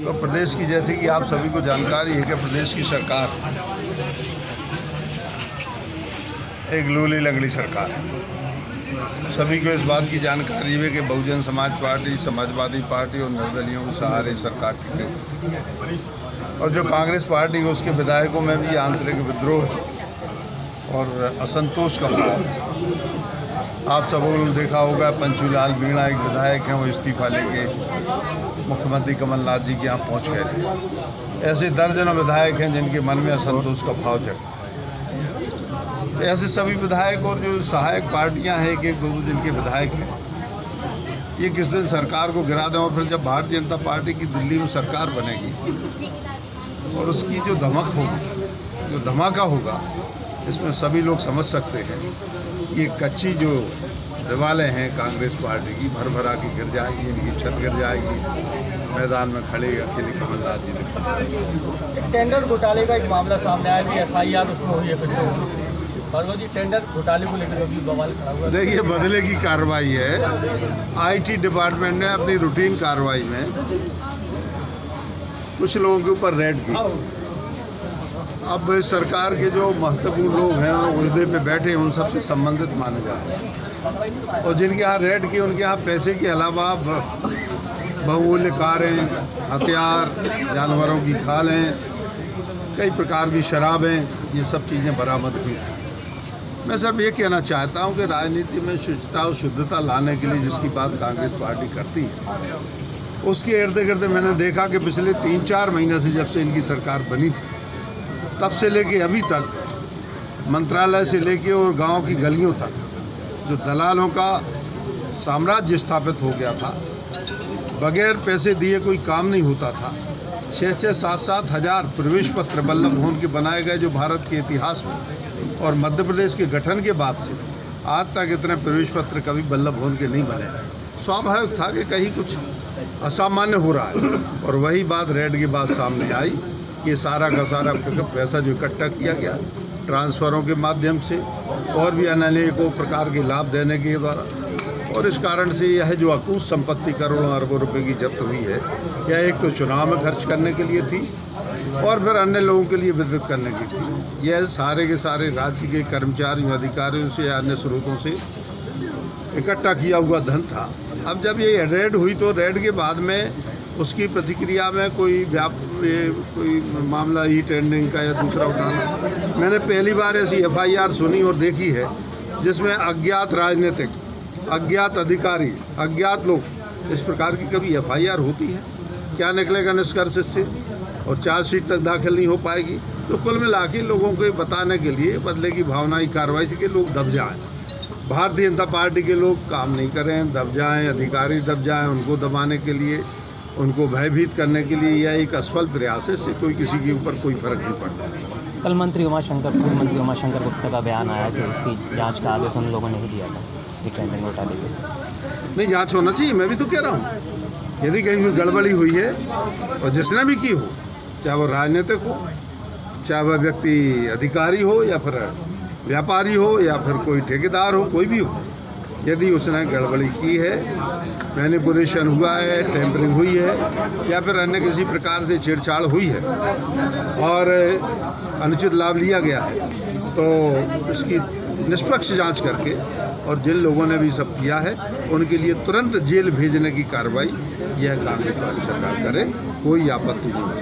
तो प्रदेश की, जैसे कि आप सभी को जानकारी है कि प्रदेश की सरकार एक लूली लंगड़ी सरकार है। सभी को इस बात की जानकारी है कि बहुजन समाज पार्टी, समाजवादी पार्टी और निर्दलीयों के सहारे सरकार टिकी है। और जो कांग्रेस पार्टी है उसके विधायकों में भी आंतरिक विद्रोह और असंतोष का माहौल है। आप सबों ने देखा होगा, पंचूलाल मीणा एक विधायक हैं, वो इस्तीफा लेके मुख्यमंत्री कमलनाथ जी के यहाँ पहुँच गए थे। ऐसे दर्जनों विधायक हैं जिनके मन में असंतोष का भाव जगा। ऐसे सभी विधायक और जो सहायक पार्टियां हैं, एक एक दो जिनके विधायक हैं, ये किस दिन सरकार को गिरा दें। और फिर जब भारतीय जनता पार्टी की दिल्ली में सरकार बनेगी और उसकी जो धमक होगी, जो धमाका होगा, इसमें सभी लोग समझ सकते हैं ये कच्ची जो दीवारें हैं कांग्रेस पार्टी की भर भरा के गिर जाएगी, इनकी छत गिर जाएगी। मैदान में खड़े अकेले कमलनाथ जी ने। टेंडर घोटाले का एक मामला सामने आया कि FIR उसमें हुई है। और जी टेंडर घोटाले को लेकर अभी बवाल खड़ा हुआ। देखिए, बदले की कार्रवाई है। IT डिपार्टमेंट ने अपनी रूटीन कार्रवाई में कुछ लोगों के ऊपर रेड की। अब सरकार के जो महत्वपूर्ण लोग हैं उहदे पे बैठे, उन सबसे संबंधित माने जाते हैं। और जिनके यहाँ रेड की, उनके यहाँ पैसे के अलावा बहुमूल्य कारें, हथियार, जानवरों की खालें, कई प्रकार की शराबें, ये सब चीज़ें बरामद हुई। मैं सिर्फ ये कहना चाहता हूँ कि राजनीति में शुचिता और शुद्धता लाने के लिए जिसकी बात कांग्रेस पार्टी करती है, उसके इर्द गिर्द मैंने देखा कि पिछले 3-4 महीने से, जब से इनकी सरकार बनी थी, तब से लेके अभी तक, मंत्रालय से लेके और गांव की गलियों तक जो दलालों का साम्राज्य स्थापित हो गया था, बगैर पैसे दिए कोई काम नहीं होता था। 6-6, 7-7 हज़ार प्रवेश पत्र बल्लभ भवन के बनाए गए, जो भारत के इतिहास में और मध्य प्रदेश के गठन के बाद से आज तक इतने प्रवेश पत्र कभी बल्लभ भवन के नहीं बने। स्वाभाविक था कि कहीं कुछ असामान्य हो रहा है। और वही बात रेड के बाद सामने आई। ये सारा का सारा पैसा जो इकट्ठा किया गया ट्रांसफ़रों के माध्यम से और भी अनेकों प्रकार के लाभ देने के द्वारा, और इस कारण से यह जो अकूत संपत्ति करोड़ों अरबों रुपए की जब्त हुई है, यह एक तो चुनाव में खर्च करने के लिए थी और फिर अन्य लोगों के लिए वितरित करने की थी। यह सारे के सारे राज्य के कर्मचारियों, अधिकारियों से, अन्य स्रोतों से इकट्ठा किया हुआ धन था। अब जब ये रेड हुई तो रेड के बाद में उसकी प्रतिक्रिया में कोई मामला ही टेंडरिंग का या दूसरा उठाना, मैंने पहली बार ऐसी FIR सुनी और देखी है जिसमें अज्ञात राजनीतिक, अज्ञात अधिकारी, अज्ञात लोग, इस प्रकार की कभी FIR होती है? क्या निकलेगा निष्कर्ष इससे? और चार्जशीट तक दाखिल नहीं हो पाएगी। तो कुल मिला के लोगों को बताने के लिए बदले की भावनाई कार्रवाई से कि लोग दब जाएँ, भारतीय जनता पार्टी के लोग काम नहीं करें, दब जाएँ, अधिकारी दब जाएँ, उनको दबाने के लिए, उनको भयभीत करने के लिए यह एक असफल प्रयास है। इससे कोई किसी के ऊपर कोई फर्क नहीं पड़ता। कल मंत्री उमाशंकर गुप्ता का बयान आया कि इसकी जांच का आदेश उन लोगों ने ही दिया था कि टेंडर घोटाले की। नहीं, जांच होना चाहिए। मैं भी तो कह रहा हूँ, यदि कहीं कोई गड़बड़ी हुई है और जिसने भी की हो, चाहे वो राजनीतिक हो, चाहे वह व्यक्ति अधिकारी हो या फिर व्यापारी हो या फिर कोई ठेकेदार हो, कोई भी हो, यदि उसने गड़बड़ी की है, मैनिपुलेशन हुआ है, टेम्परिंग हुई है या फिर अन्य किसी प्रकार से छेड़छाड़ हुई है और अनुचित लाभ लिया गया है, तो इसकी निष्पक्ष जांच करके और जिन लोगों ने भी सब किया है उनके लिए तुरंत जेल भेजने की कार्रवाई यह कांग्रेस पार्टी सरकार करे, कोई आपत्ति नहीं।